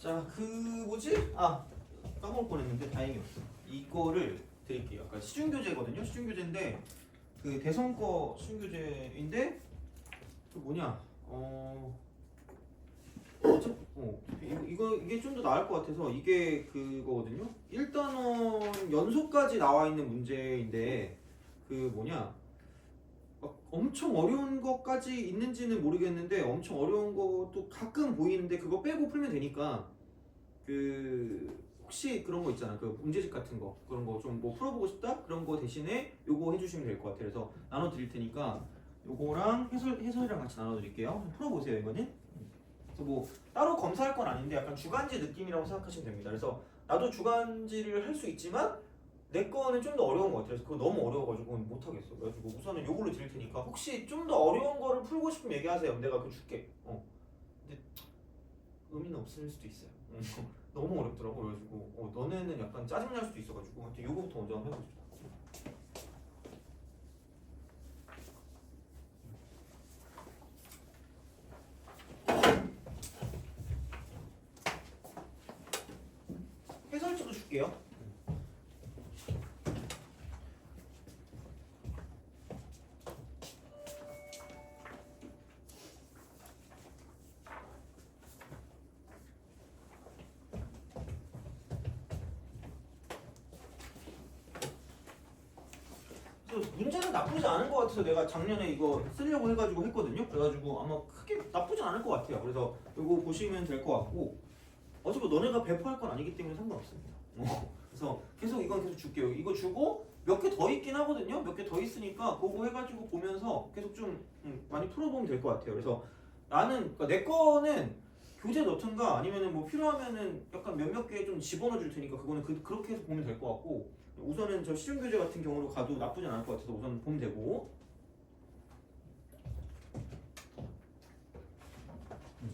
자, 그 뭐지? 까먹을 뻔했는데 다행히 없어. 이거를 드릴게요. 아까 시중교재거든요. 시중교재인데 그 대성거 시중교재인데 그 뭐냐? 이게 좀 더 나을 것 같아서 이게 그거거든요. 1단원 연속까지 나와 있는 문제인데 그 뭐냐? 막 엄청 어려운 것까지 있는지는 모르겠는데 엄청 어려운 것도 가끔 보이는데 그거 빼고 풀면 되니까 그 혹시 그런 거 있잖아. 그 문제집 같은 거 그런 거 좀 뭐 풀어보고 싶다 그런 거 대신에 요거 해주시면 될 것 같아요. 그래서 나눠 드릴 테니까 요거랑 해설이랑 같이 나눠 드릴게요. 풀어보세요 이거는. 그래서 뭐 따로 검사할 건 아닌데 약간 주간지 느낌이라고 생각하시면 됩니다. 그래서 나도 주간지를 할 수 있지만 내 거는 좀 더 어려운 것 같아요. 그래서 그거 너무 어려워가지고 못 하겠어. 그래가지고 우선은 요걸로 드릴 테니까 혹시 좀 더 어려운 거를 풀고 싶으면 얘기하세요. 내가 그거 줄게. 근데 의미는 없을 수도 있어요. 너무 어렵더라고. 그래가지고 너네는 약간 짜증날 수도 있어가지고 하여튼 요거부터 먼저 한번 해보자. 해설지도 줄게요. 문제는 나쁘지 않은 것 같아서 내가 작년에 이거 쓰려고 해가지고 했거든요. 그래가지고 아마 크게 나쁘지 않을 것 같아요. 그래서 이거 보시면 될 것 같고 어차피 너네가 배포할 건 아니기 때문에 상관없습니다. 그래서 계속 이건 계속 줄게요. 이거 주고 몇 개 더 있긴 하거든요. 몇 개 더 있으니까 그거 해가지고 보면서 계속 좀 많이 풀어보면 될 것 같아요. 그래서 나는 그러니까 내 거는 교재 넣든가 아니면은 뭐 필요하면은 약간 몇몇 개 좀 집어넣어 줄 테니까 그거는 그렇게 해서 보면 될 것 같고 우선은 저 실용교재 같은 경우로 가도 나쁘진 않을 것 같아서 우선 보면 되고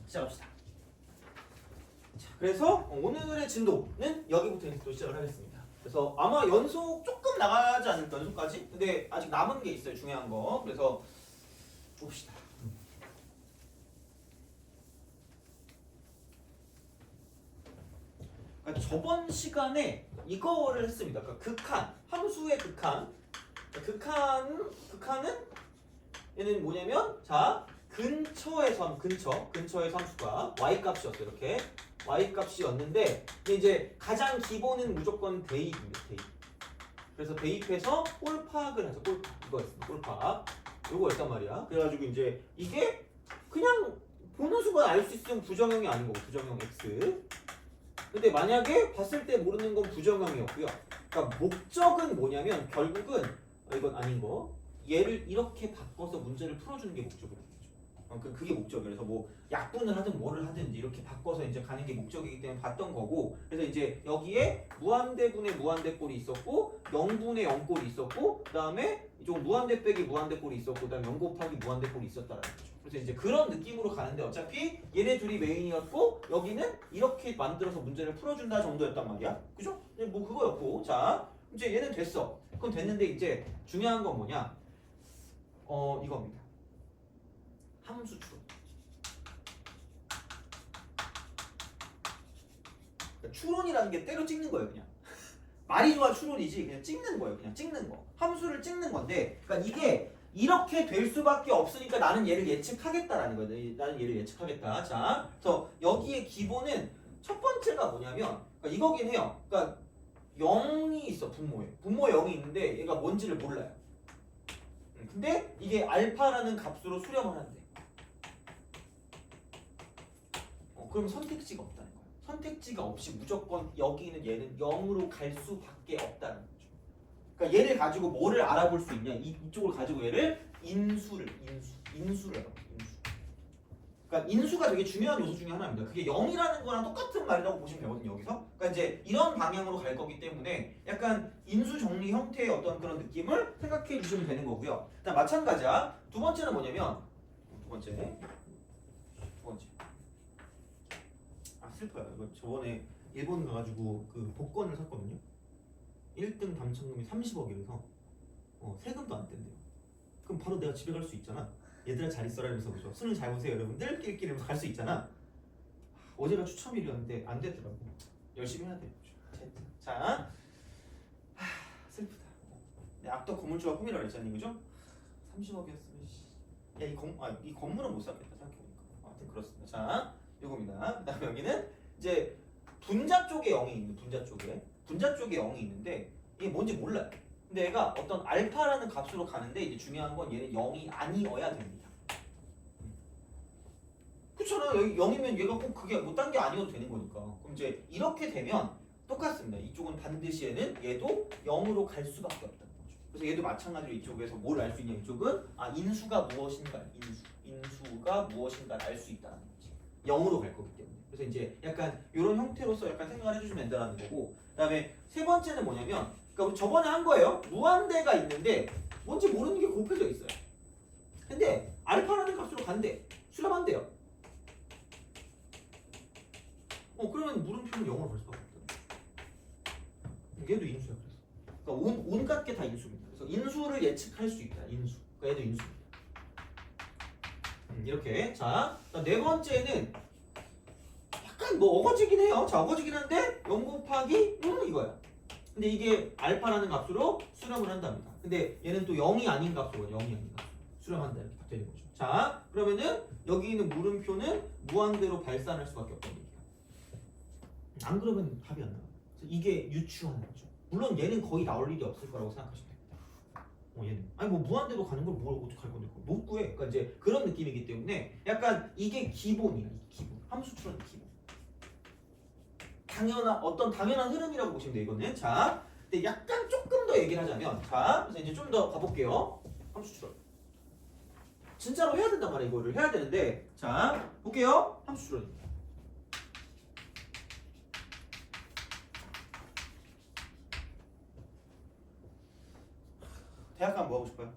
시작합시다. 자, 그래서 오늘의 진도는 여기부터 이제 또 시작을 하겠습니다. 그래서 아마 연속 조금 나가지 않을까 연속까지? 근데 아직 남은 게 있어요 중요한 거. 그래서 봅시다. 그러니까 저번 시간에 이거를 했습니다. 그러니까 극한, 함수의 극한. 극한은 얘는 뭐냐면 자 근처의 함수가 y 값이었어요. 이렇게 y 값이었는데 이제 가장 기본은 무조건 대입입니다. 대입. 그래서 대입해서 꼴파악을 하죠. 이거였습니다. 꼴파악. 요거였단 말이야. 그래가지고 이제 이게 그냥 보는 수가 알 수 있으면 부정형이 아닌 거고 부정형 x. 근데 만약에 봤을 때 모르는 건 부정형이었고요. 그러니까 목적은 뭐냐면 결국은 이건 아닌 거. 얘를 이렇게 바꿔서 문제를 풀어주는 게 목적이겠죠. 그게 목적이에요. 그래서 뭐 약분을 하든 뭐를 하든 이렇게 바꿔서 이제 가는 게 목적이기 때문에 봤던 거고. 그래서 이제 여기에 무한대분의 무한대꼴이 있었고 0분의 0꼴이 있었고 그다음에 이쪽 무한대 빼기 무한대꼴이 있었고 그다음에 0 곱하기 무한대꼴이 있었다라는 거죠. 그래서 이제 그런 느낌으로 가는데 어차피 얘네 둘이 메인이었고 여기는 이렇게 만들어서 문제를 풀어준다 정도였단 말이야. 그죠? 뭐 그거였고 자 이제 얘는 됐어. 그건 됐는데 이제 중요한 건 뭐냐? 이겁니다. 함수 추론. 그러니까 추론이라는 게 때려 찍는 거예요, 그냥. 말이 좋아 추론이지, 그냥 찍는 거예요, 그냥 찍는 거. 함수를 찍는 건데, 그러니까 이게 이렇게 될 수밖에 없으니까 나는 얘를 예측하겠다라는 거예요. 나는 얘를 예측하겠다. 자, 그래서 여기에 기본은 첫 번째가 뭐냐면, 그러니까 이거긴 해요. 그러니까 0이 있어, 분모에. 분모에 0이 있는데 얘가 뭔지를 몰라요. 근데 이게 알파라는 값으로 수렴을 한대. 그럼 선택지가 없다는 거예요. 선택지가 없이 무조건 여기 있는 얘는 0으로 갈 수밖에 없다는 거죠. 그러니까 얘를 가지고 뭐를 알아볼 수 있냐? 이쪽을 가지고 얘를 인수를 알아봐요. 그러니까 인수가 되게 중요한 요소 중에 하나입니다. 그게 0이라는 거랑 똑같은 말이라고 보시면 되거든요. 여기서. 그러니까 이제 이런 방향으로 갈 거기 때문에 약간 인수 정리 형태의 어떤 그런 느낌을 생각해 주시면 되는 거고요. 일단 마찬가지야. 두 번째는 뭐냐면 두 번째. 슬퍼요. 이거 저번에 일본 가가지고 그 복권을 샀거든요. 1등 당첨금이 30억이라서 세금도 안 뗀대요. 그럼 바로 내가 집에 갈 수 있잖아. 얘들아 잘 있어라 이러면서 그죠. 수능 잘 보세요 여러분들 끼리끼리 갈 수 있잖아. 어제가 추첨일이었는데 안 되더라고. 열심히 해야 돼. 자, 슬프다. 내 악덕 건물주가 꿈이라고 했잖니, 그죠? 30억이었으면 이 건물은 못 샀겠다 생각해보니까. 아무튼 그렇습니다. 자, 요겁니다. 그다음에 여기는 이제 분자 쪽에 0이 있는 분자 쪽에 0이 있는데 이게 뭔지 몰라요. 근데 얘가 어떤 알파라는 값으로 가는데 이제 중요한 건 얘는 0이 아니어야 됩니다. 그렇잖아. 여기 0이면 얘가 꼭 그게 뭐 딴 게 아니어도 되는 거니까. 그럼 이제 이렇게 되면 똑같습니다. 이쪽은 반드시 얘도 0으로 갈 수밖에 없다는 거죠. 그래서 얘도 마찬가지로 이쪽에서 뭘 알 수 있냐, 이쪽은 인수가 무엇인가, 인수가 무엇인가를 알 수 있다는 거지. 0으로 갈 거기 때문에. 그래서 이제 약간 이런 형태로서 약간 생각을 해주시면 된다는 거고. 그다음에 세 번째는 뭐냐면, 그러니까 우리 저번에 한 거예요. 무한대가 있는데 뭔지 모르는 게 곱해져 있어요. 근데 알파라는 값으로 간대. 수렴한대요. 그러면 물음표는 0으로 갈 수밖에 없다. 얘도 인수야. 그래서 그러니까 온갖 게 다 인수입니다. 그래서 인수를 예측할 수 있다. 인수. 그러니까 얘도 인수입니다. 이렇게. 자, 네 번째는 약간 뭐 어거지긴 해요. 자, 어거지긴 한데 0 곱하기 이거야. 근데 이게 알파라는 값으로 수렴을 한답니다. 근데 얘는 또 0이 아닌 값으로 0이 아닌 값 수렴한다 이렇게 되는 거죠. 자, 그러면은 여기 있는 물음표는 무한대로 발산할 수밖에 없다는 얘기야. 안 그러면 답이 안 나와. 이게 유추하는 거죠. 물론 얘는 거의 나올 일이 없을 거라고 생각하시면 됩니다. 얘는 아니 뭐 무한대로 가는 걸 뭘 어떻게 할 건데 못 구해. 그러니까 이제 그런 느낌이기 때문에 약간 이게 기본이야. 기본 함수 추론의 기본. 어떤 당연한 흐름이라고 보시면 돼요. 이거는. 자, 근데 약간 조금 더 얘기를 하자면, 자, 그래서 이제 좀 더 가볼게요. 함수 추론. 진짜로 해야 된단 말이야. 이거를 해야 되는데, 자, 볼게요. 함수 추론입니다. 대학 가면 뭐 하고 싶어요?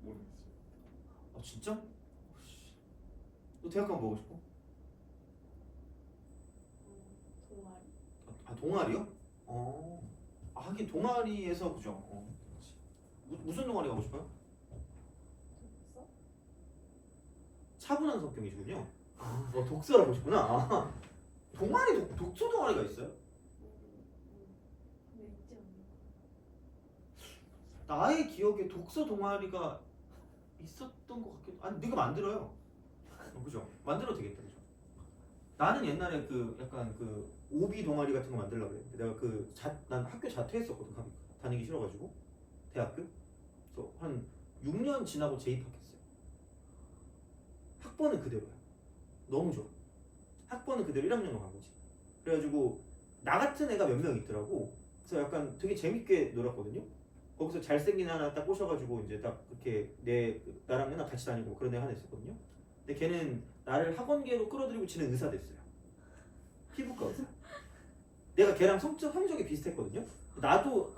모르겠어요. 진짜? 너 대학 가면 뭐 하고 싶어? 동아리. 동아리요? 하긴 동아리에서 그죠? 무슨 동아리 가고 싶어요? 독서? 차분한 성격이시군요. 독서를 하고 싶구나. 동아리 독서 동아리가 있어요? 네, 있지 않나? 나의 기억에 독서 동아리가 있었던 것 같기도. 아니 네가 만들어요. 그죠? 만들어도 되겠다, 그죠? 나는 옛날에 그 약간 그 오비 동아리 같은 거 만들려고 그랬는데 내가 난 학교 자퇴했었거든. 다니기 싫어가지고 대학교. 그래서 한 6년 지나고 재입학했어요. 학번은 그대로야. 너무 좋아. 학번은 그대로 1학년으로 간 거지. 그래가지고 나 같은 애가 몇 명 있더라고. 그래서 약간 되게 재밌게 놀았거든요. 거기서 잘생긴 하나 딱 꼬셔가지고 이제 딱 그렇게 나랑 맨날 같이 다니고 그런 애 하나 있었거든요. 근데 걔는 나를 학원계로 끌어들이고 지는 의사 됐어요. 피부과 의사. 내가 걔랑 성적이 비슷했거든요. 나도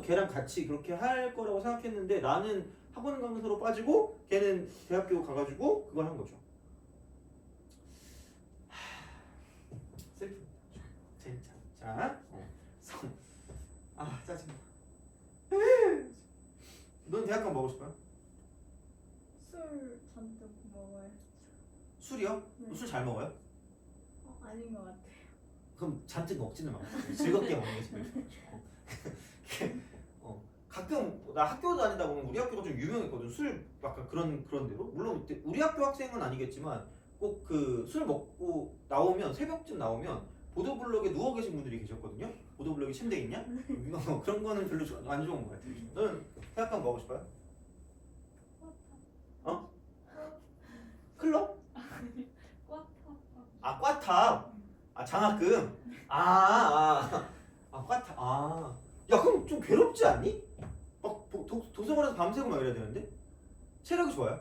걔랑 같이 그렇게 할 거라고 생각했는데 나는 학원 강사로 빠지고 걔는 대학교 가가지고 그걸 한 거죠. 슬프다. 진짜. 자, 짜증나. 넌 대학 가면 뭐 하고 싶어요? 술 잔뜩 먹어요. 술이요? 네. 술 잘 먹어요? 아닌 것 같아요. 그럼 잔뜩 먹지는 말고 즐겁게 먹는 게 제일 좋죠. 가끔 나 학교 다니다 보면 우리 학교가 좀 유명했거든. 술 약간 그런 데로. 물론 우리 학교 학생은 아니겠지만 꼭 그 술 먹고 나오면 새벽쯤 나오면 보도블록에 누워 계신 분들이 계셨거든요. 보도블록에 침대 있냐? 그런 거는 별로 안 좋은 것 같아요. 너는 대학 가면 뭐 하고 싶어요? 클럽? 꽈타. 과탑. 장학금. 과탑. 야, 그럼 좀 괴롭지 않니? 막 도서관에서 밤새고 막 이래야 되는데? 체력이 좋아요?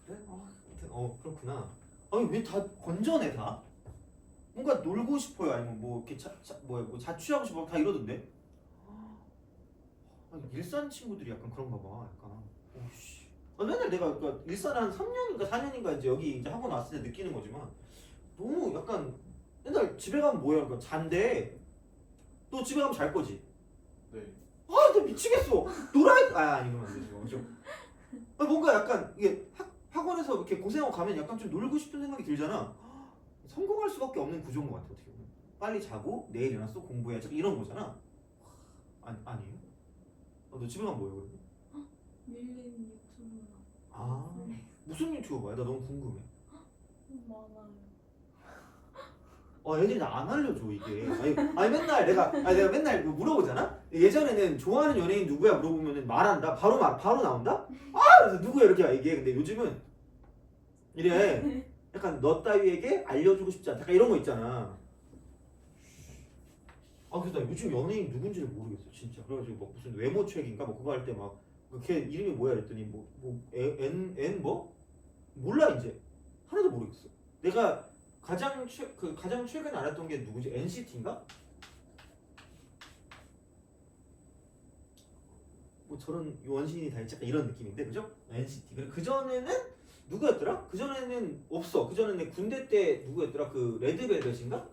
그래? 그렇구나. 아니 왜 다 건전해 다? 뭔가 놀고 싶어요? 아니면 뭐 이렇게 뭐 자취하고 싶어? 다 이러던데? 일산 친구들이 약간 그런가 봐. 약간. 오씨. 맨날 내가 그러니까 일산에 한 3년인가 4년인가 이제 여기 이제 학원 왔을 때 느끼는 거지만 너무 약간 맨날 집에 가면 뭐야? 그러니까 잔대. 너 집에 가면 잘 거지? 네. 나 미치겠어. 아니 그러면 안 되지. 좀 뭔가 약간 이게 학원에서 이렇게 고생하고 가면 약간 좀 놀고 싶은 생각이 들잖아. 성공할 수밖에 없는 구조인 것 같아 어떻게 보면. 빨리 자고 내일 일어나서 공부해야지 이런 거잖아. 아니에요? 너 집에 가면 뭐해 그러면? 밀린 유튜브나 아 무슨 유튜브 봐요? 나 너무 궁금해. 많아요. 애들이 나 안 알려줘 이게. 아니 맨날 내가 맨날 물어보잖아. 예전에는 좋아하는 연예인 누구야 물어보면은 말한다. 바로 나온다. 그래서 누구야 이렇게 얘기해. 근데 요즘은 이래. 약간 너 따위에게 알려주고 싶지 않다. 약간 이런 거 있잖아. 그래서 나 요즘 연예인 누군지를 모르겠어 진짜. 그래가지고 뭐 무슨 외모 책인가 뭐 그거 할 때 막 걔 이름이 뭐야 그랬더니 N 뭐 몰라 이제 하나도 모르겠어. 내가 가장 최근 알았던 게 누구지? NCT인가? 뭐 저런 원신이 다 있지 이런 느낌인데 그죠? NCT. 그리고 그 전에는 누구였더라? 그 전에는 없어. 그 전에는 군대 때 누구였더라? 그 레드벨벳인가?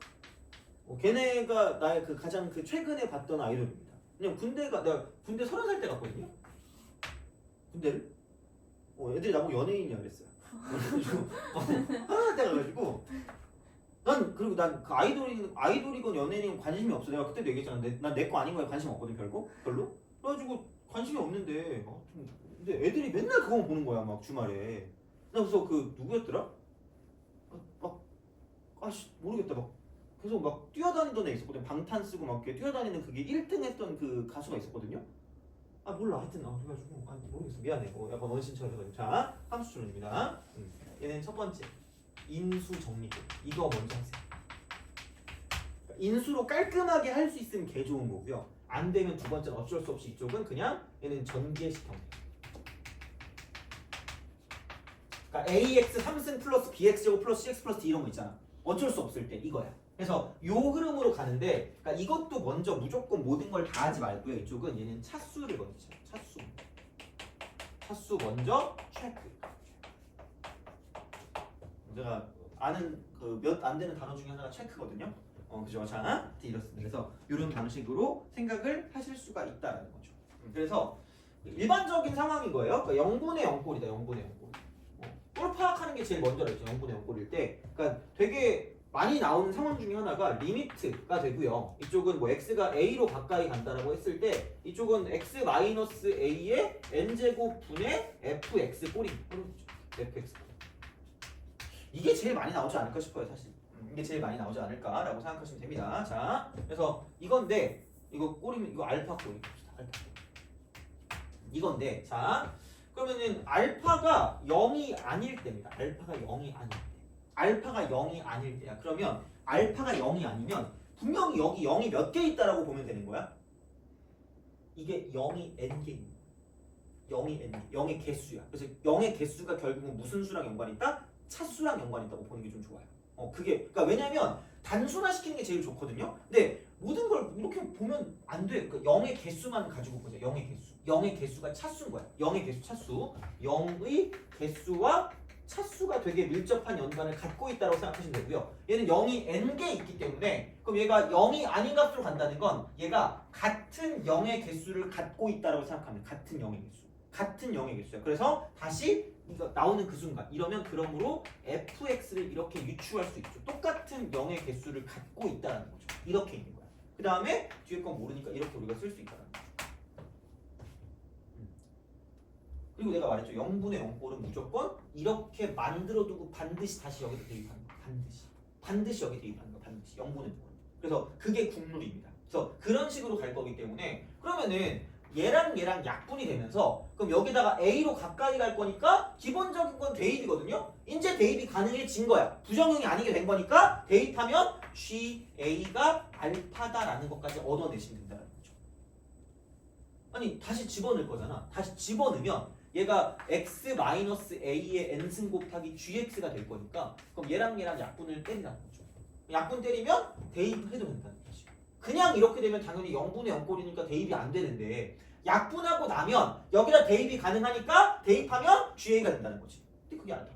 걔네가 나의 그 가장 그 최근에 봤던 아이돌입니다. 왜냐면 내가 군대 30살 때 갔거든요. 군대를. 애들이 나보고 연예인이야 그랬어요. 그래가지고 하나 때 가가지고 그리고 난 그 아이돌이건 연예인이건 관심이 없어. 내가 그때도 얘기했잖아. 난 내 거 아닌 거에 관심 없거든 별로. 그래가지고 관심이 없는데 근데 애들이 맨날 그거만 보는 거야 막 주말에. 나 그래서 그 누구였더라? 모르겠다. 막 계속 막 뛰어다니던 애 있었거든. 방탄 쓰고 막 이렇게 뛰어다니는 그게 1등 했던 그 가수가 있었거든요. 몰라. 하여튼 그래가지고 모르겠어. 미안해. 약간 원신처럼 해가지고. 자, 함수 추론입니다. 얘는 첫 번째 인수 정리법. 이거 먼저 하세요. 인수로 깔끔하게 할 수 있으면 개 좋은 거고요. 안 되면 두 번째는 어쩔 수 없이 이쪽은 그냥 얘는 전개식 형태. 그러니까 ax 3승 플러스 bx 제곱 플러스 cx 플러스 d 이런 거 있잖아. 어쩔 수 없을 때 이거야. 그래서 요 흐름으로 가는데 그러니까 이것도 먼저 무조건 모든 걸 다 하지 말고요. 이쪽은 얘는 차수를 먼저 차수. 차수 먼저 체크. 제가 아는 그 몇 안 되는 단어 중에 하나가 체크거든요. 그죠? 자, 이렇습니다. 그래서 이런 방식으로 생각을 하실 수가 있다라는 거죠. 그래서 일반적인 상황인 거예요. 그러니까 0분의 0꼴이다. 0분의 0꼴. 꼴 파악하는 게 제일 먼저라죠. 0분의 0꼴일 때. 그러니까 되게 많이 나오는 상황 중에 하나가 리미트가 되고요. 이쪽은 뭐 x가 a로 가까이 간다라고 했을 때 이쪽은 x-a의 n제곱 분의 fx 꼴이 fx 꼴. 이게 제일 많이 나오지 않을까 싶어요, 사실. 이게 제일 많이 나오지 않을까라고 생각하시면 됩니다. 자, 그래서 이건데 이거 꼴이면 이거 알파 꼴이 봅시다. 알파 꼴. 이건데 자, 그러면은 알파가 0이 아닐 때입니다. 알파가 0이 아닐 때. 알파가 0이 아닐 때야. 그러면 알파가 0이 아니면 분명히 여기 0이 몇 개 있다라고 보면 되는 거야. 이게 0이 n개 있는 거야. 0이 n개. 0의 개수야. 그래서 0의 개수가 결국은 무슨 수랑 연관이 있다? 차수랑 연관이 있다고 보는 게 좀 좋아요. 그러니까 왜냐면 단순화시키는 게 제일 좋거든요. 근데 모든 걸 이렇게 보면 안 돼. 그러니까 0의 개수만 가지고 보자. 0의 개수. 0의 개수가 차수인 거야. 0의 개수 차수. 0의 개수와 차수가 되게 밀접한 연관을 갖고 있다고 생각하시면 되고요. 얘는 0이 n개 있기 때문에 그럼 얘가 0이 아닌 값으로 간다는 건 얘가 같은 0의 개수를 갖고 있다고 생각합니다. 같은 0의 개수. 같은 0의 개수야. 그래서 다시 이거 나오는 그 순간 이러면 그러므로 fx를 이렇게 유추할 수 있죠. 똑같은 0의 개수를 갖고 있다는 거죠. 이렇게 있는 거야. 그 다음에 뒤에 건 모르니까 이렇게 우리가 쓸 수 있다는 거죠. 그리고 내가 말했죠. 0분의 0꼴은 무조건 이렇게 만들어두고 반드시 다시 여기다 대입하는 거야. 반드시 여기 대입하는 거야. 반드시 0분의 0꼴. 그래서 그게 국룰입니다. 그래서 그런 식으로 갈 거기 때문에 그러면은 얘랑 약분이 되면서 그럼 여기다가 a로 가까이 갈 거니까 기본적인 건 대입이거든요. 이제 대입이 가능해진 거야. 부정형이 아니게 된 거니까 대입하면 GA가 알파다라는 것까지 얻어내시면 된다는 거죠. 아니 다시 집어넣을 거잖아. 다시 집어넣으면 얘가 x-a의 n승 곱하기 gx가 될 거니까 그럼 얘랑 약분을 때리라는 거죠. 약분 때리면 대입해도 된다는 거지. 그냥 이렇게 되면 당연히 0분의 0꼴이니까 대입이 안 되는데 약분하고 나면 여기다 대입이 가능하니까 대입하면 GA가 된다는 거지. 근데 그게 아니야.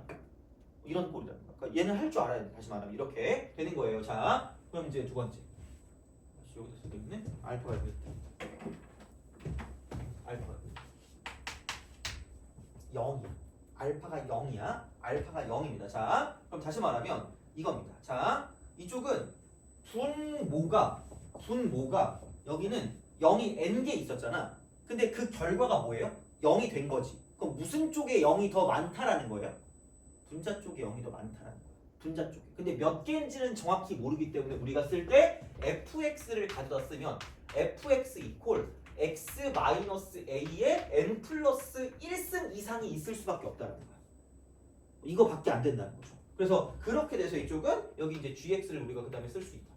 이런 꼴이라는 거야. 그러니까 얘는 할 줄 알아야 돼. 다시 말하면 이렇게 되는 거예요. 자, 그럼 이제 두 번째. 여기다 쓰겠네. 알파가 밑에. 알파가 밑에. 0이야. 알파가 0이야. 알파가 0입니다. 자, 그럼 다시 말하면 이겁니다. 자, 이쪽은 분모가 여기는 0이 n개 있었잖아. 근데 그 결과가 뭐예요? 0이 된 거지. 그럼 무슨 쪽에 0이 더 많다라는 거예요? 분자 쪽에 0이 더 많다라는 거예요. 분자 쪽에. 근데 몇 개인지는 정확히 모르기 때문에 우리가 쓸 때 fx를 가져다 쓰면 fx 이퀄 x-a에 n 플러스 1승 이상이 있을 수밖에 없다는 거야. 이거밖에 안 된다는 거죠. 그래서 그렇게 돼서 이쪽은 여기 이제 gx를 우리가 그 다음에 쓸 수 있다.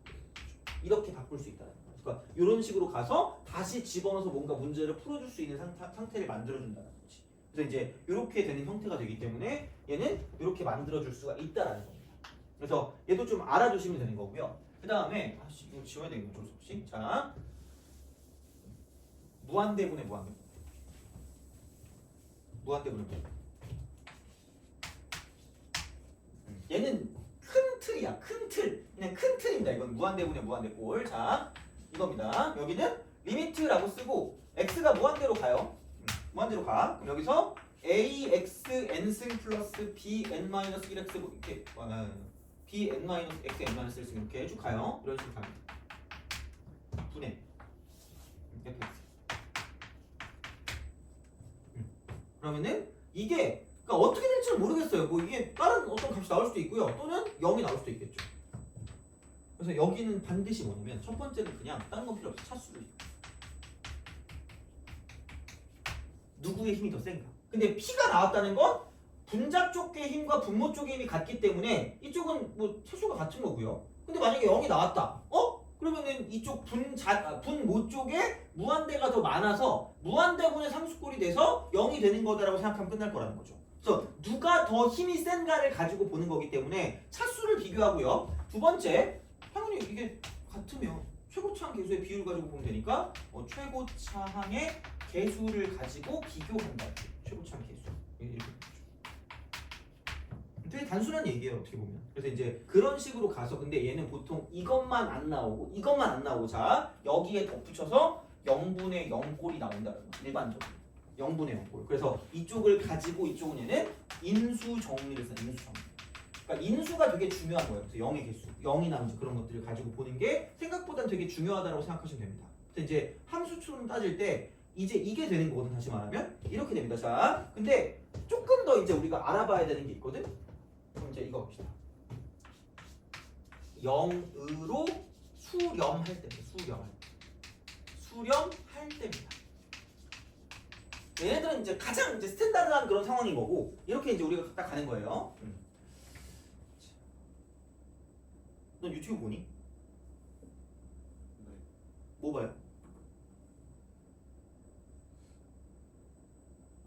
이렇게 바꿀 수 있다는 거야. 그러니까 이런 식으로 가서 다시 집어넣어서 뭔가 문제를 풀어줄 수 있는 상태를 만들어준다는 거지. 그래서 이제 이렇게 되는 형태가 되기 때문에 얘는 이렇게 만들어줄 수가 있다라는 겁니다. 그래서 얘도 좀 알아두시면 되는 거고요. 그 다음에 이거 지워야 되는 거 어쩔 수 없이. 자, 무한대분의 무한대분. 무한대분의 무한대분. 얘는 큰 틀이야. 큰 틀. 그냥 큰 틀입니다. 이건 무한대분의 무한대꼴. 자, 이겁니다. 여기는 리미트라고 쓰고 x가 무한대로 가요. 무한대로 가. 그럼 여기서 axn승 플러스 bn-1x 이렇게 bn-xn-1승 이렇게 쭉 가요. 이런 식으로 갑니다. 분해. fx. 그러면은 이게 그러니까 어떻게 될지는 모르겠어요. 뭐 이게 다른 어떤 값이 나올 수도 있고요. 또는 0이 나올 수도 있겠죠. 그래서 여기는 반드시 뭐냐면 첫 번째는 그냥 다른 건 필요 없어. 차수를. 누구의 힘이 더 센가? 근데 P가 나왔다는 건 분자 쪽의 힘과 분모 쪽의 힘이 같기 때문에 이쪽은 뭐 차수가 같은 거고요. 근데 만약에 0이 나왔다. 그러면은 이쪽 분모 쪽에 무한대가 더 많아서 무한대분의 상수꼴이 돼서 0이 되는 거다라고 생각하면 끝날 거라는 거죠. 그래서 누가 더 힘이 센가를 가지고 보는 거기 때문에 차수를 비교하고요. 두 번째, 당연히 이게 같으면 최고차항 개수의 비율을 가지고 보면 되니까 최고차항의 개수를 가지고 비교한다. 최고차항 개수. 이렇게 되죠. 되게 단순한 얘기예요, 어떻게 보면. 그래서 이제 그런 식으로 가서 근데 얘는 보통 이것만 안 나오고 자, 여기에 덧붙여서 0분의 0꼴이 나온다는 거. 일반적으로. 0분의 0꼴. 그래서 이쪽을 가지고 이쪽은 얘는 인수 정리를 써. 인수 정리. 그러니까 인수가 되게 중요한 거예요. 그래서 0의 개수, 0이나 이제 그런 것들을 가지고 보는 게 생각보다 되게 중요하다고 생각하시면 됩니다. 그래서 이제 함수처럼 따질 때 이제 이게 되는 거거든. 다시 말하면 이렇게 됩니다. 자, 근데 조금 더 이제 우리가 알아봐야 되는 게 있거든. 그럼 이제 이거 봅시다. 0으로 수렴할 때입니다. 수렴할 때입니다. 얘네들은 이제 가장 이제 스탠다드한 그런 상황인 거고 이렇게 이제 우리가 딱 가는 거예요. 넌 유튜브 보니? 네. 뭐 봐요?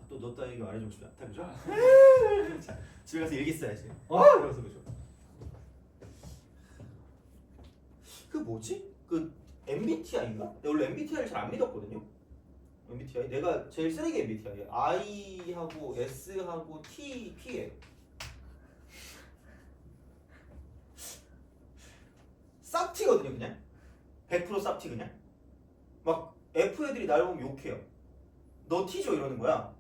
또 너 따위가 말해주고 싶지 않다, 그죠? 자, 집에 가서 일기 써야지. 그래서 그죠? 그 뭐지? 그 MBTI인가? 내가 원래 MBTI를 잘 안 믿었거든요. MBTI 내가 제일 쓰레기 MBTI. I하고 S하고 T예요. 쌉티거든요, 그냥. 100% 쌉티 그냥. 막 F 애들이 나를 보면 욕해요. 너 T죠 이러는 거야.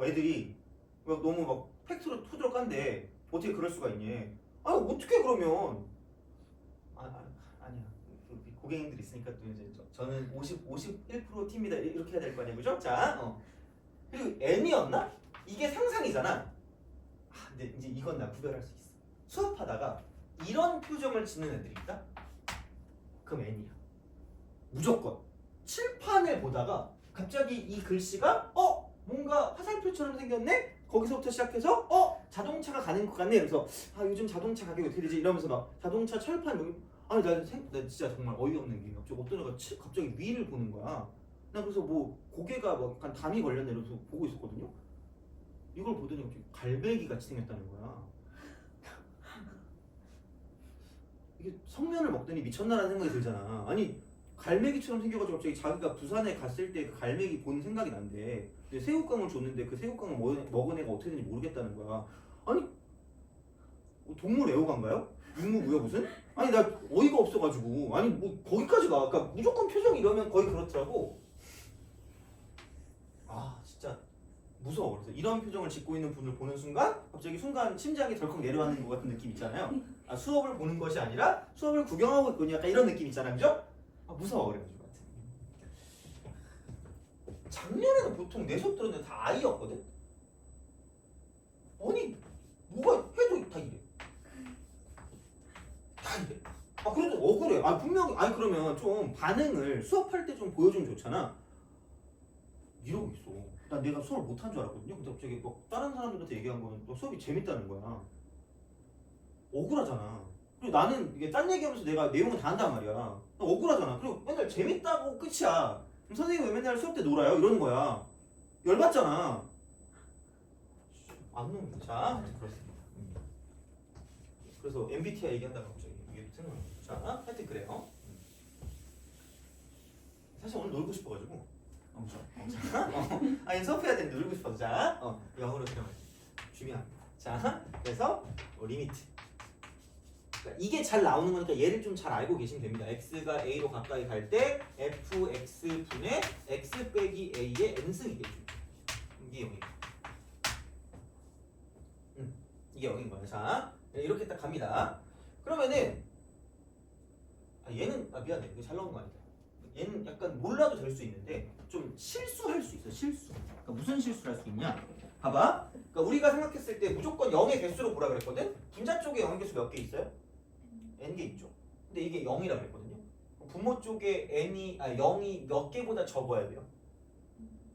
애들이 막 너무 막 팩트로 토저로 깐데 어떻게 그럴 수가 있니? 아니 어떻게 그러면? 아니야. 고객님들 있으니까 또 이제 저는 51% T입니다 이렇게 해야 될 거 아니에요, 그죠? 자, 그리고 N이었나? 이게 상상이잖아. 근데 이제 이건 나 구별할 수 있어. 수업하다가 이런 표정을 짓는 애들이 있다? 그럼 N이야. 무조건. 칠판을 보다가 갑자기 이 글씨가 뭔가 화살표처럼 생겼네? 거기서부터 시작해서 자동차가 가는 것 같네. 그래서 요즘 자동차 가격이 어떻게 되지? 이러면서 막 자동차 철판 나 진짜 정말 어이없는 게 갑자기 어떤 애가 갑자기 위를 보는 거야. 나 그래서 뭐 고개가 뭐 약간 담이 걸렸네 이러면서 보고 있었거든요. 이걸 보더니 갑자기 갈매기 같이 생겼다는 거야. 이게 성면을 먹더니 미쳤나라는 생각이 들잖아. 아니 갈매기처럼 생겨가지고 갑자기 자기가 부산에 갔을 때 그 갈매기 본 생각이 난대. 근데 새우깡을 줬는데 그 새우깡을 먹은 애가 어떻게 되는지 모르겠다는 거야. 아니 동물 애호가인가요? 육무부여 무슨? 아니 나 어이가 없어가지고 아니 뭐 거기까지 가. 그러니까 무조건 표정 이러면 거의 그렇더라고. 진짜 무서워. 그래서 이런 표정을 짓고 있는 분을 보는 순간 갑자기 순간 심장이 덜컥 내려앉는 것 같은 느낌 있잖아요. 아, 수업을 보는 것이 아니라 수업을 구경하고 있군요. 약간 이런 느낌 있잖아요. 그죠? 아, 무서워. 그래가지고. 작년에는 보통 내 수업 들었는데 다 I였거든? 아니, 뭐가 해도 다 이래. 다 이래. 아, 그래도 억울해. 아, 분명히, 아니, 그러면 좀 반응을 수업할 때 좀 보여주면 좋잖아. 이러고 있어. 난 내가 수업을 못한 줄 알았거든요. 근데 갑자기 막 다른 사람들한테 얘기한 거는 너 수업이 재밌다는 거야. 억울하잖아. 그리고 나는 이게 딴 얘기하면서 내가 내용을 다 한단 말이야. 억울하잖아. 그리고 맨날 재밌다고 끝이야. 그럼 선생님 왜 맨날 수업 때 놀아요? 이러는 거야. 열받잖아. 안 노는 자, 그렇습니다. 그래서 MBTI 얘기한다가 갑자기 이게 생각나요. 자, 하여튼 그래요. 사실 오늘 놀고 싶어가지고. 아니 수업해야 되는데 놀고 싶어서 자, 영어로 들어가요. 중요합니다. 자, 그래서 리미트. 그러니까 이게 잘 나오는 거니까 얘를 좀 잘 알고 계시면 됩니다. x가 a로 가까이 갈 때 fx 분의 x 빼기 a의 n승이겠죠. 이게 0이에요. 이게 0인 거예요. 자, 이렇게 딱 갑니다. 그러면은 얘는 미안해. 이거 잘 나온 거 아니다. 얘는 약간 몰라도 될 수 있는데 좀 실수할 수 있어. 실수. 그러니까 무슨 실수를 할 수 있냐? 봐봐. 그러니까 우리가 생각했을 때 무조건 0의 개수로 보라 그랬거든. 분자 쪽에 0의 개수 몇 개 있어요? n개 있죠. 근데 이게 0이라 그랬거든요. 분모 쪽에 n이 0이 몇 개보다 적어야 돼요.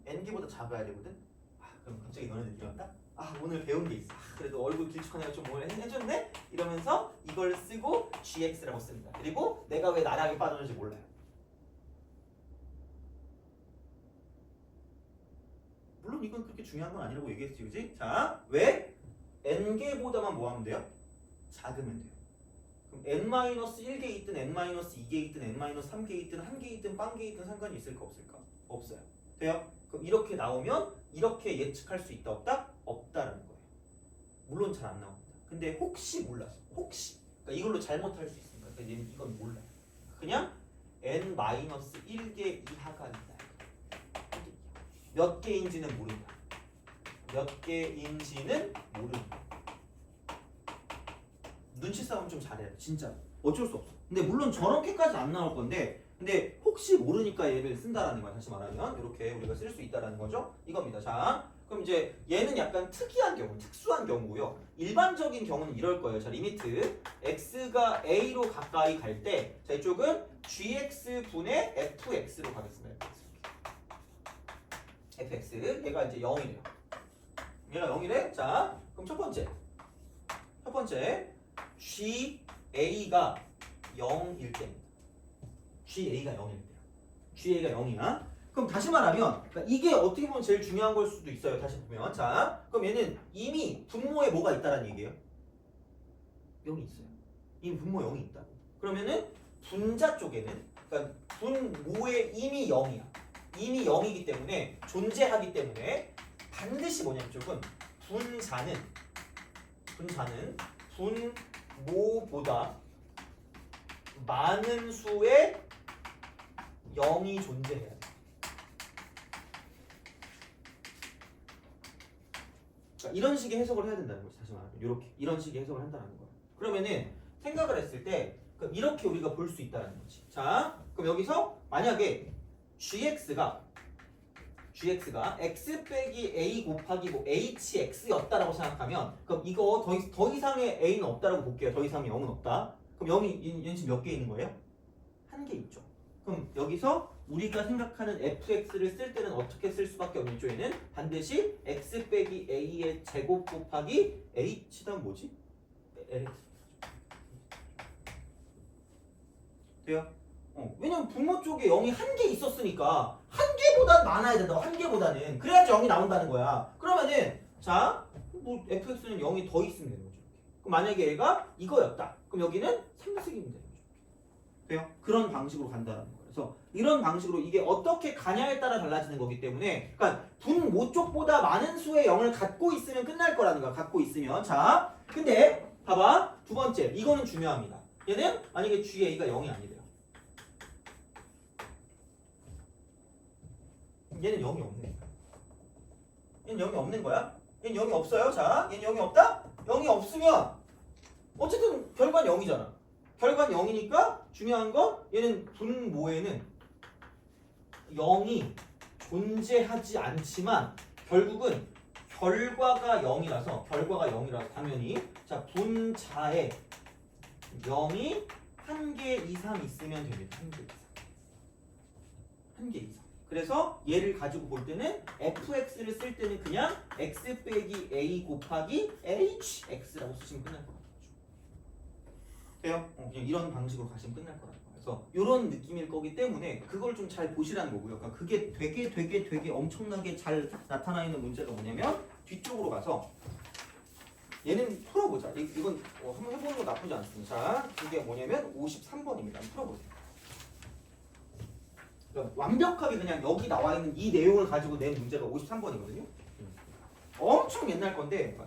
n개보다 작아야 되거든. 아, 그럼 갑자기 너네들 일어난다? 아, 오늘 배운 게 있어. 아, 그래도 얼굴 길쭉한 애가 좀 뭘 해줬네? 이러면서 이걸 쓰고 gx라고 씁니다. 그리고 내가 왜 나락에 빠졌는지 몰라요. 물론 이건 그렇게 중요한 건 아니라고 얘기했지, 그지? 자, 왜? n개보다만 뭐 하면 돼요? 작으면 돼요. 그럼 n-1개 있든 n-2개 있든 n-3개 있든 1개 있든 빵개 있든 상관이 있을까 없을까? 없어요. 돼요? 그럼 이렇게 나오면 이렇게 예측할 수 있다 없다? 없다라는 거예요. 물론 잘 안 나옵니다. 근데 혹시 몰라서 혹시 그러니까 이걸로 잘못할 수 있으니까 그러니까 이건 몰라요. 그냥 n-1개 이하가 있다. 몇 개인지는 모른다. 몇 개인지는 모른다. 눈치 싸움 좀 잘해야 돼. 진짜 어쩔 수 없어. 근데 물론 저렇게까지 안 나올 건데 근데 혹시 모르니까 얘를 쓴다라는 거야. 다시 말하면 이렇게 우리가 쓸 수 있다라는 거죠. 이겁니다. 자, 그럼 이제 얘는 약간 특이한 경우, 특수한 경우고요. 일반적인 경우는 이럴 거예요. 자, 리미트 x가 a로 가까이 갈 때 자, 이쪽은 gx 분의 fx로 가겠습니다. fx 얘가 이제 0이래요. 얘가 0이래. 자, 그럼 첫 번째 GA가 0일 때입니다. GA가 0일 때요. GA가 0이야. 그럼 다시 말하면 그러니까 이게 어떻게 보면 제일 중요한 걸 수도 있어요. 다시 보면 자, 그럼 얘는 이미 분모에 뭐가 있다라는 얘기예요? 0이 있어요. 이미 분모에 0이 있다고. 그러면은 분자 쪽에는 그러니까 분모에 이미 0이야. 이미 0이기 때문에 존재하기 때문에 반드시 뭐냐면 이쪽은 분자는 분모보다 많은 수의 0이 존재해야 돼. 그러니까 이런 식의 해석을 해야 된다는 거지. 다시 말하면 이렇게 이런 식의 해석을 한다는 거야. 그러면은 생각을 했을 때 그럼 이렇게 우리가 볼 수 있다는 거지. 자, 그럼 여기서 만약에 gx가 x 빼기 a 곱하기 뭐 hx였다라고 생각하면 그럼 이거 더 이상의 a는 없다라고 볼게요. 더 이상의 0은 없다. 그럼 0이 얘는 지금 몇 개 있는 거예요? 한 개 있죠. 그럼 여기서 우리가 생각하는 fx를 쓸 때는 어떻게 쓸 수밖에 없는 쪽에는 반드시 x 빼기 a의 제곱 곱하기 h다음 뭐지? lx 돼요? 왜냐면 분모 쪽에 0이 한 개 있었으니까 한 개보다 많아야 된다고. 한 개보다는 그래야지 0이 나온다는 거야. 그러면은 자, 뭐 fx는 0이 더 있으면 되는 거죠. 그럼 만약에 얘가 이거였다. 그럼 여기는 3승이면 되는 거죠. 돼요? 그런 방식으로 간다는 거예요. 그래서 이런 방식으로 이게 어떻게 가냐에 따라 달라지는 거기 때문에 그러니까 분모 쪽보다 많은 수의 0을 갖고 있으면 끝날 거라는 거야. 갖고 있으면. 자, 근데 봐봐. 두 번째. 이거는 중요합니다. 얘는 만약에 GA가 0이 아니래요. 얘는 0이 없네. 얘는 0이 없는 거야. 얘는 0이 없어요. 자, 얘는 0이 없다? 0이 없으면 어쨌든 결과는 0이잖아. 결과는 0이니까 중요한 건 얘는 분모에는 0이 존재하지 않지만 결국은 결과가 0이라서 당연히 자 분자에 0이 한 개 이상 있으면 됩니다. 한 개 이상. 그래서 얘를 가지고 볼 때는 fx를 쓸 때는 그냥 x 빼기 a 곱하기 hx라고 쓰시면 끝날 거예요. 돼요? 그냥 이런 방식으로 가시면 끝날 거라고. 그래서 이런 느낌일 거기 때문에 그걸 좀 잘 보시라는 거고요. 그러니까 그게 되게 엄청나게 잘 나타나 있는 문제가 뭐냐면 뒤쪽으로 가서 얘는 풀어보자. 이건 한번 해보는 거 나쁘지 않습니다. 자, 그게 뭐냐면 53번입니다. 한번 풀어보세요. 그러니까 완벽하게 그냥 여기 나와 있는 이 내용을 가지고 낸 문제가 53번이거든요. 엄청 옛날 건데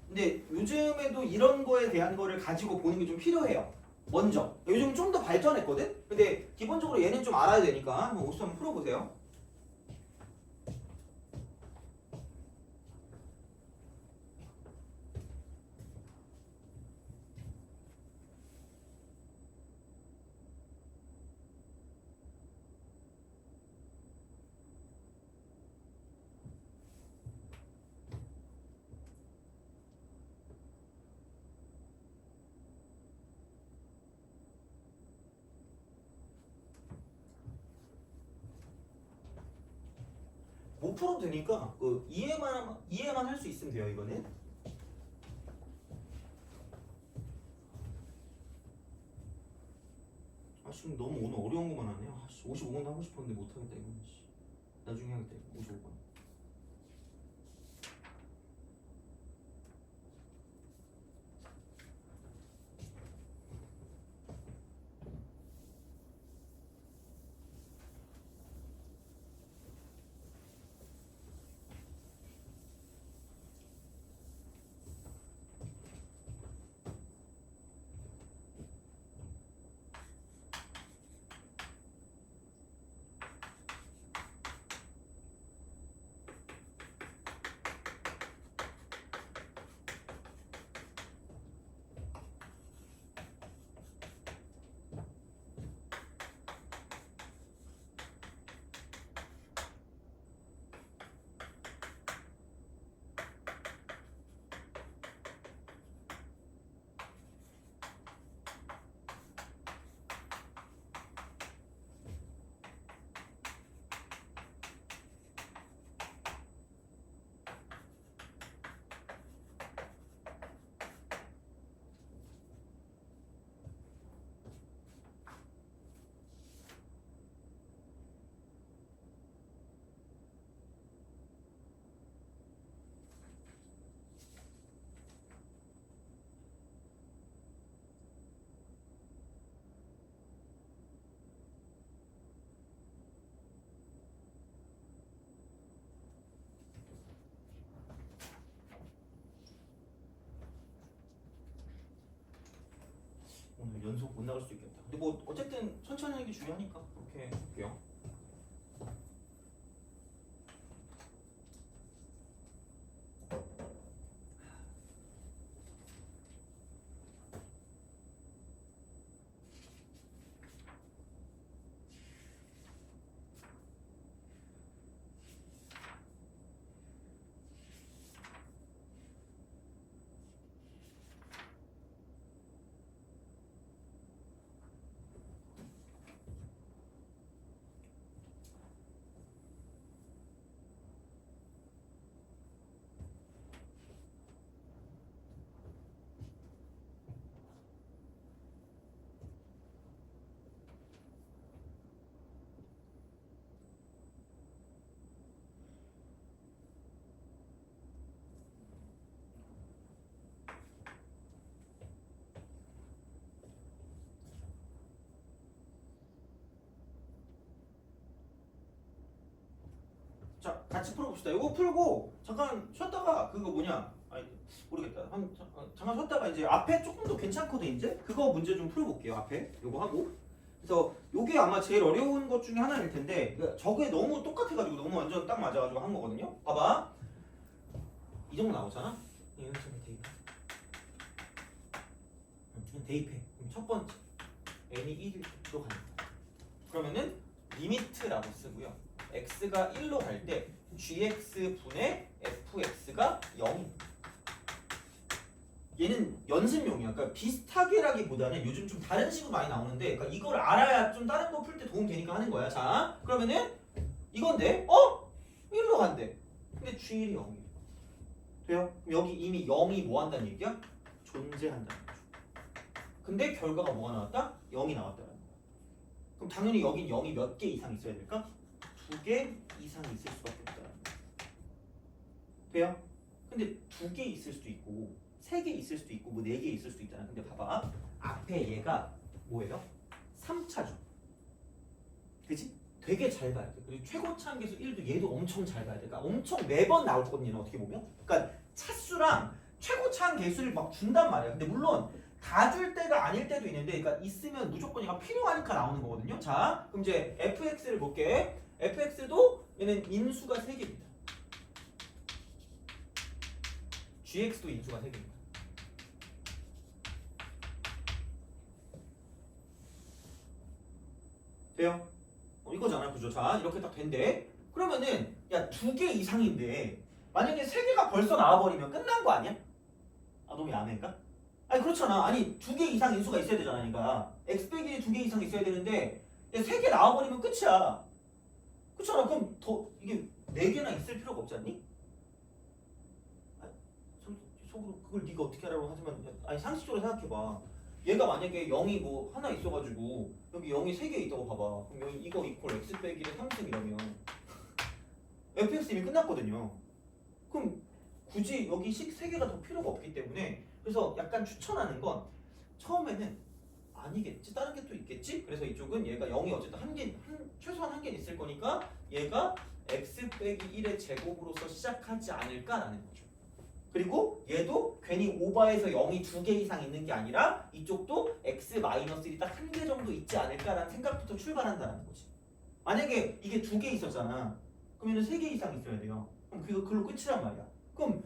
근데 요즘에도 이런 거에 대한 거를 가지고 보는 게 좀 필요해요. 먼저 요즘 좀 더 발전했거든. 근데 기본적으로 얘는 좀 알아야 되니까 한번 53번 풀어보세요. 못 풀어도 되니까 그 이해만 할 수 있으면 돼요. 이거는. 지금 너무 오늘 어려운 것만 하네요. 55번 하고 싶었는데 못 하겠다 이거는. 나중에 하겠다. 55번. 오늘 연속 못 나갈 수도 있겠다. 근데 뭐 어쨌든 천천히 하는 게 중요하니까 그렇게 할게요. 자, 같이 풀어봅시다. 이거 풀고 잠깐 쉬었다가 그거 뭐냐? 아니 모르겠다. 잠깐 쉬었다가 이제 앞에 조금 더 괜찮거든 이제. 그거 문제 좀 풀어볼게요. 앞에 요거 하고. 그래서 요게 아마 제일 어려운 것 중에 하나일 텐데 저게 너무 똑같아가지고 너무 완전 딱 맞아가지고 한 거거든요. 봐봐. 이 정도 나오잖아. 여기처럼 대입해. 그냥 대입해. 그럼 첫 번째 n이 1로 가는 거야. 그러면은 리미트라고 쓰고요. x가 1로 갈 때 gx 분의 fx가 0입니다. 얘는 연습용이야. 그러니까 비슷하게라기보다는 요즘 좀 다른 식으로 많이 나오는데, 그러니까 이걸 알아야 좀 다른 거 풀 때 도움 되니까 하는 거야. 자, 그러면은 이건데, 1로 간대. 근데 g1이 0이야. 돼요? 그럼 여기 이미 0이 뭐 한다는 얘기야? 존재한다는 거죠. 근데 결과가 뭐가 나왔다? 0이 나왔다는 거야. 그럼 당연히 여긴 0이 몇 개 이상 있어야 될까? 2개 이상 있을 수밖에 없다는 거야. 돼요? 근데 2개 있을 수도 있고 3개 있을 수도 있고 뭐 4개 있을 수도 있잖아. 근데 봐봐. 앞에 얘가 뭐예요? 3차죠. 그치? 되게 잘 봐야 돼. 그리고 최고차항계수 1도 얘도 엄청 잘 봐야 돼. 그러니까 엄청 매번 나오거든요. 얘는 어떻게 보면. 그러니까 차수랑 최고차항계수를 막 준단 말이야. 근데 물론 다 줄 때가 아닐 때도 있는데, 그러니까 있으면 무조건 얘가 필요하니까 나오는 거거든요. 자, 그럼 이제 fx를 볼게. fx도 얘는 인수가 3개입니다. gx도 인수가 3개입니다. 돼요? 이거잖아, 그죠? 자, 이렇게 딱 된대. 그러면은 야 2개 이상인데 만약에 3개가 벌써 나와버리면 끝난 거 아니야? 아, 너무 야매인가? 아니 그렇잖아. 아니 2개 이상 인수가 있어야 되잖아. 그러니까 x 빼기 2개 이상 있어야 되는데 3개 나와버리면 끝이야. 그렇잖아. 그럼 더 이게 4개나 있을 필요가 없지 않니? 아니, 속으로 그걸 네가 어떻게 하라고 하지만, 아니 상식적으로 생각해봐. 얘가 만약에 0이 뭐 하나 있어가지고 여기 0이 3개 있다고 봐봐. 그럼 여기 이거 이퀄 x 빼기 3승이라면 fx 이미 끝났거든요. 그럼 굳이 여기 식 3개가 더 필요가 없기 때문에, 그래서 약간 추천하는 건 처음에는 아니겠지, 다른 게 또 있겠지. 그래서 이쪽은 얘가 0이 어쨌든 최소한 한 개는 있을 거니까 얘가 x 빼기 1의 제곱으로서 시작하지 않을까라는 거죠. 그리고 얘도 괜히 오버해서 0이 2개 이상 있는 게 아니라 이쪽도 x-1이 딱 1개 정도 있지 않을까라는 생각부터 출발한다는 거지. 만약에 이게 2개 있었잖아. 그러면 3개 이상 있어야 돼요. 그럼 그걸로 끝이란 말이야. 그럼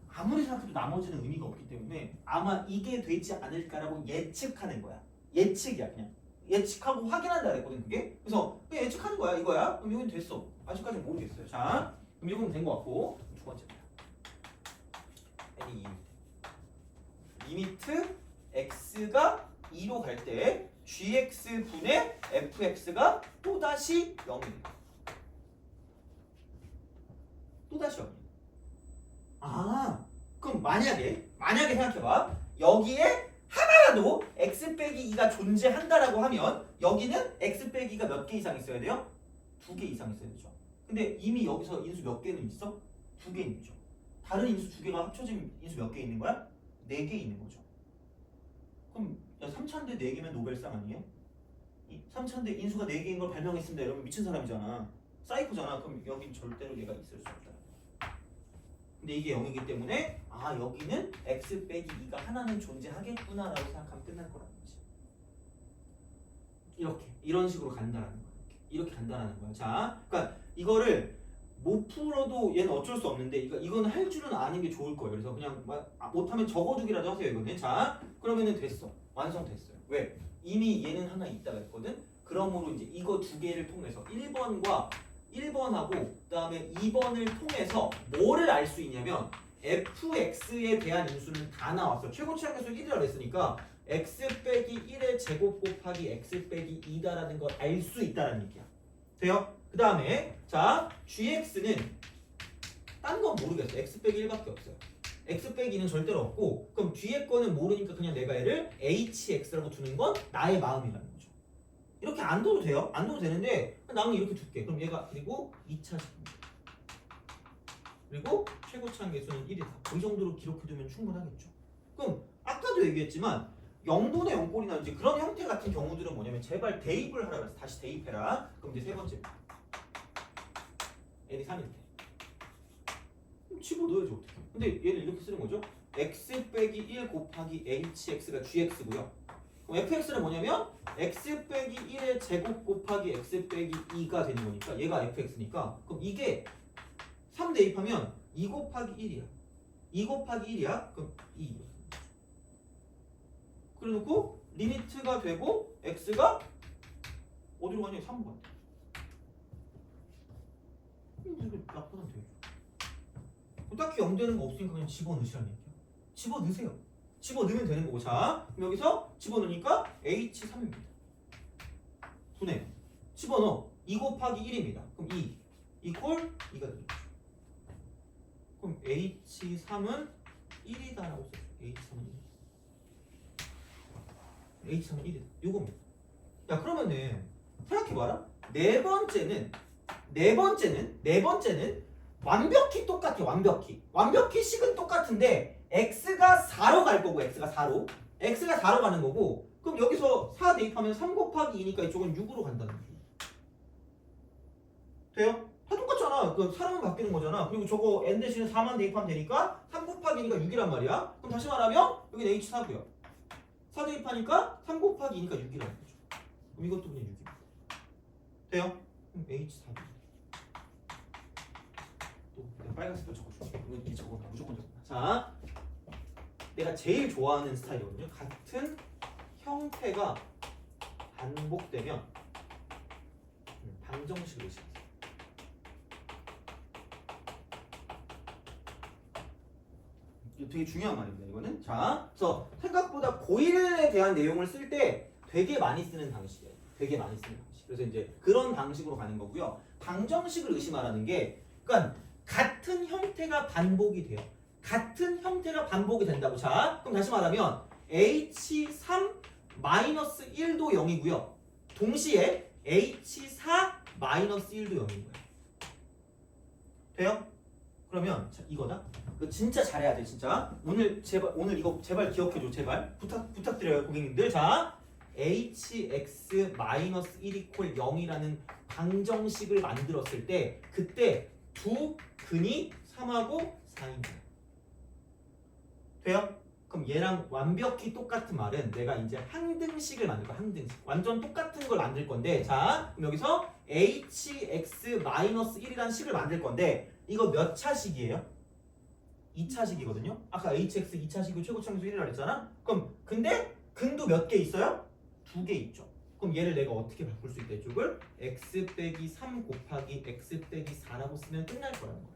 아무리 생각해도 나머지는 의미가 없기 때문에 아마 이게 되지 않을까라고 예측하는 거야. 예측이야, 그냥. 예측하고 확인한다 그랬거든, 그게. 그래서 그냥 예측하는 거야, 이거야. 그럼 이건 됐어. 아직까지는 모르겠어요. 자, 그럼 이건 된 것 같고, 두 번째입니다. 리미트 x가 2로 갈 때 gx 분의 fx가 또다시 0입니다. 또다시 0이에요. 아, 그럼 만약에 생각해봐. 여기에 하나라도 x 빼기 2가 존재한다라고 하면 여기는 x 빼기가 몇 개 이상 있어야 돼요? 2개 이상 있어야 되죠. 근데 이미 여기서 인수 몇 개는 있어? 2개는 있죠. 다른 인수 2개가 합쳐진 인수 몇 개 있는 거야? 4개 있는 거죠. 그럼 야, 3차인데 4개면 노벨상 아니에요? 3차인데 인수가 4개인 걸 발명했습니다. 여러분 미친 사람이잖아. 사이코잖아. 그럼 여긴 절대로 얘가 있을 수 없다. 근데 이게 0이기 때문에 아, 여기는 x 빼기 2가 하나는 존재하겠구나 라고 생각하면 끝날 거라는 거지. 이런 식으로 간다라는 거야. 이렇게 간다라는 거야. 자, 그러니까 이거를 못 풀어도 얘는 어쩔 수 없는데 이거는 할 줄은 아는 게 좋을 거예요. 그래서 그냥 못하면 적어두기라도 하세요. 이거는. 자, 그러면은 됐어. 완성됐어요. 왜? 이미 얘는 하나 있다가 했거든. 그러므로 이제 이거 2개를 통해서 1번하고 그다음에 2번을 통해서 뭐를 알 수 있냐면 fx에 대한 인수는 다 나왔어. 최고치항계수 1이라고 했으니까 x 빼기 1의 제곱 곱하기 x 빼기 2다라는 걸 알 수 있다는 얘기야. 돼요? 그 다음에 자 gx는 딴 건 모르겠어. x 빼기 1밖에 없어요. x 빼기는 절대로 없고, 그럼 뒤에 거는 모르니까 그냥 내가 얘를 hx라고 두는 건 나의 마음이라는 거죠. 이렇게 안 둬도 돼요. 안 둬도 되는데 나는 이렇게 둘게. 그럼 얘가 그리고 2차 식분 그리고 최고차항 계수는 1이다. 이 정도로 기록해두면 충분하겠죠. 그럼 아까도 얘기했지만 0분의 0꼴이나 이제 그런 형태 같은 경우들은 뭐냐면 제발 대입을 하라 그랬어. 다시 대입해라. 그럼 이제 세 번째 n이 3일 때 집어넣어야지 어떻게. 근데 얘를 이렇게 쓰는 거죠. x 빼기 1 곱하기 hx가 gx고요. 그럼 fx는 뭐냐면 x 빼기 1의 제곱 곱하기 x 빼기 2가 되는 거니까 얘가 fx니까 그럼 이게 3 대입하면 2 곱하기 1이야. 2 곱하기 1이야. 그럼 2. 그래 놓고 리미트가 되고 x가 어디로 가냐? 3번 간다. 이거 나쁘면 되죠. 딱히 0 되는 거 없으니까 그냥 집어넣으시라는 얘기야. 집어넣으세요. 집어넣으면 되는 거고. 자, 그럼 여기서 집어넣으니까 H3입니다. 분해. 집어넣어. 2 곱하기 1입니다. 그럼 2 이퀄 2가 되겠죠. 그럼 H3은 1이다라고 써요. H3은 1. H3은 1이다. 요겁니다. 야, 그러면은 생각해봐라. 네 번째는 완벽히 똑같아. 완벽히 식은 똑같은데 x가 4로 갈 거고 x가 4로 가는 거고, 그럼 여기서 4 대입하면 3 곱하기 2니까 이쪽은 6으로 간다는 거죠. 돼요? 다 똑같잖아. 그 사람은 바뀌는 거잖아. 그리고 저거 n 대신에 4만 대입하면 되니까 3 곱하기 2니까 6이란 말이야. 그럼 다시 말하면 여기는 h4고요. 4 대입하니까 3 곱하기 2니까 6이라는 거죠. 그럼 이것도 그냥 6입니다. 돼요? 그럼 h4. 또 내가 빨간색으로 적어줄게. 이거 적어. 무조건 적어. 자, 내가 제일 좋아하는 스타일이거든요. 같은 형태가 반복되면 방정식을 의식하세요. 이거 되게 중요한 말입니다. 이거는. 자, 그래서 생각보다 고1에 대한 내용을 쓸 때 되게 많이 쓰는 방식이에요. 되게 많이 쓰는 방식. 그래서 이제 그런 방식으로 가는 거고요. 방정식을 의심하라는 게, 그러니까 같은 형태가 반복이 돼요. 같은 형태가 반복이 된다고. 자, 그럼 다시 말하면 H3-1도 0이고요. 동시에 H4-1도 0인 거예요. 돼요? 그러면 자, 이거다. 이거 진짜 잘해야 돼, 진짜. 오늘 이거 제발 기억해줘, 제발. 부탁드려요, 고객님들. 자, hx-1 = 0이라는 방정식을 만들었을 때 그때 두 근이 3하고 4입니다. 돼요? 그럼 얘랑 완벽히 똑같은 말은 내가 이제 항등식을 만들 거야. 항등식. 완전 똑같은 걸 만들 건데, 자, 그럼 여기서 hx-1이라는 식을 만들 건데 이거 몇 차식이에요? 2차식이거든요. 아까 hx 2차식이 최고차항수 1이라고 했잖아. 그럼 근데 근도 몇 개 있어요? 2개 있죠. 그럼 얘를 내가 어떻게 바꿀 수 있다? 이쪽을 x 빼기 3 곱하기 x 빼기 4라고 쓰면 끝날 거라는 거야.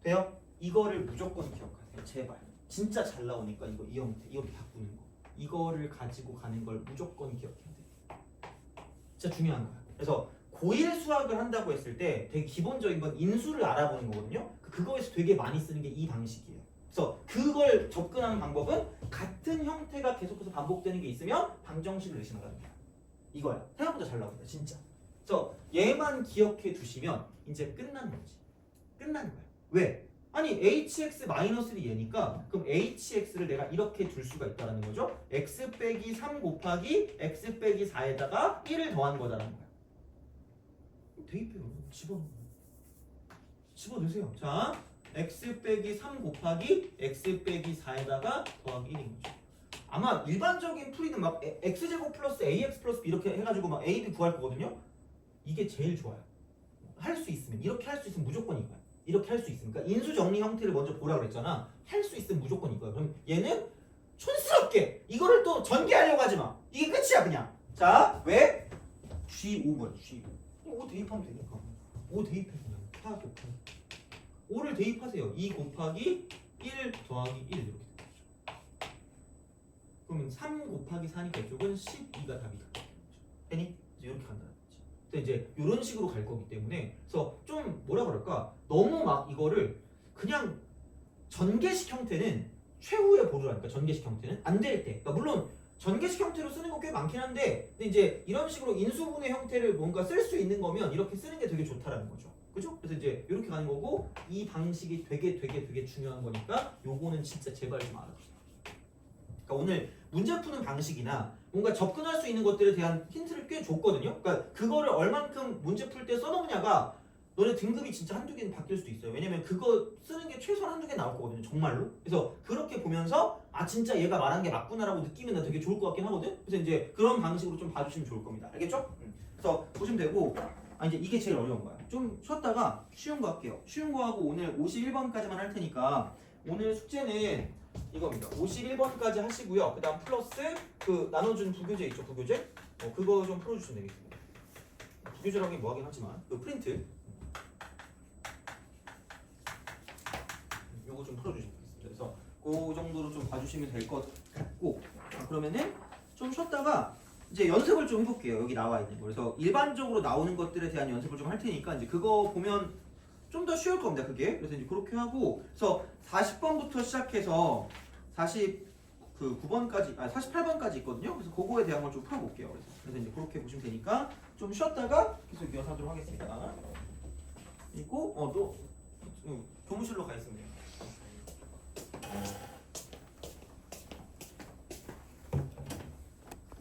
돼요? 이거를 무조건 기억하세요. 제발. 진짜 잘 나오니까 이거 이 형태, 이렇게 바꾸는 거. 이거를 가지고 가는 걸 무조건 기억해야 돼. 진짜 중요한 거야. 그래서 고1 수학을 한다고 했을 때 되게 기본적인 건 인수를 알아보는 거거든요. 그거에서 되게 많이 쓰는 게 이 방식이에요. 그래서 그걸 접근하는 방법은 같은 형태가 계속해서 반복되는 게 있으면 방정식을 의심하라는 거야. 이거야. 생각보다 잘 나옵니다. 진짜. 그래서 얘만 기억해 두시면 이제 끝나는 거지. 끝나는 거야. 왜? 아니 hx-1이 얘니까 그럼 hx를 내가 이렇게 둘 수가 있다는 거죠. x 빼기 3 곱하기 x 빼기 4에다가 1을 더한 거다라는 거야. 대입해요. 집어넣으세요. 자, x 빼기 3 곱하기 x 빼기 4에다가 더하기 1인 거죠. 아마 일반적인 풀이는 막 x제곱 플러스 ax 플러스 b 이렇게 해가지고 막 a, b 구할 거거든요. 이게 제일 좋아요. 할 수 있으면, 이렇게 할 수 있으면 무조건 이거야. 이렇게 할 수 있으니까 인수 정리 형태를 먼저 보라 그랬잖아. 할 수 있으면 무조건 이거야. 그럼 얘는 촌스럽게 이거를 또 전개하려고 하지 마. 이게 끝이야 그냥. 자, 왜? G5번. G5. 5 대입하면 되니까. 5 대입해 그냥. 4 곱하기 5를 대입하세요. 2 곱하기 1 더하기 1 이렇게 되죠. 그러면 3 곱하기 4니까 이쪽은 12가 답이 되죠. 되니? 이렇게 간다는 거지. 그래서 이제 이런 식으로 갈 거기 때문에 그래서 좀 뭐라 그럴까? 너무 막 이거를 그냥 전개식 형태는 최후의 보루라니까. 전개식 형태는 안 될 때. 그러니까 물론 전개식 형태로 쓰는 거 꽤 많긴 한데 근데 이제 이런 식으로 인수분해 형태를 뭔가 쓸 수 있는 거면 이렇게 쓰는 게 되게 좋다라는 거죠. 그죠? 그래서 이제 이렇게 가는 거고 이 방식이 되게 중요한 거니까 요거는 진짜 제발 좀 알아주세요. 그러니까 오늘 문제 푸는 방식이나 뭔가 접근할 수 있는 것들에 대한 힌트를 꽤 줬거든요. 그러니까 그거를 얼만큼 문제 풀 때 써놓느냐가 너네 등급이 진짜 한두 개는 바뀔 수도 있어요. 왜냐면 그거 쓰는 게 최소한 한두 개 나올 거거든요. 정말로. 그래서 그렇게 보면서 아 진짜 얘가 말한 게 맞구나라고 느끼면 나 되게 좋을 것 같긴 하거든. 그래서 이제 그런 방식으로 좀 봐주시면 좋을 겁니다. 알겠죠? 그래서 보시면 되고 이제 이게 제일 어려운 거야. 좀 쉬었다가 쉬운 거 할게요. 쉬운 거 하고 오늘 51번까지만 할 테니까 오늘 숙제는 이겁니다. 51번까지 하시고요. 그 다음 플러스 그 나눠준 부교재 있죠? 부교재? 그거 좀 풀어주시면 되겠습니다. 부교재라는 게 뭐하긴 하지만 그 프린트 요거 좀 풀어주시면 되겠습니다. 그래서 그 정도로 좀 봐주시면 될 것 같고 그러면은 좀 쉬었다가 이제 연습을 좀 해볼게요. 여기 나와 있는 거. 그래서 일반적으로 나오는 것들에 대한 연습을 좀 할 테니까 이제 그거 보면 좀 더 쉬울 겁니다. 그게. 그래서 이제 그렇게 하고 그래서 40번부터 시작해서 49번까지 48번까지 있거든요. 그래서 그거에 대한 걸 좀 풀어볼게요. 그래서 이제 그렇게 보시면 되니까 좀 쉬었다가 계속 이어가도록 하겠습니다. 그리고 또 교무실로 가 있으면 돼요.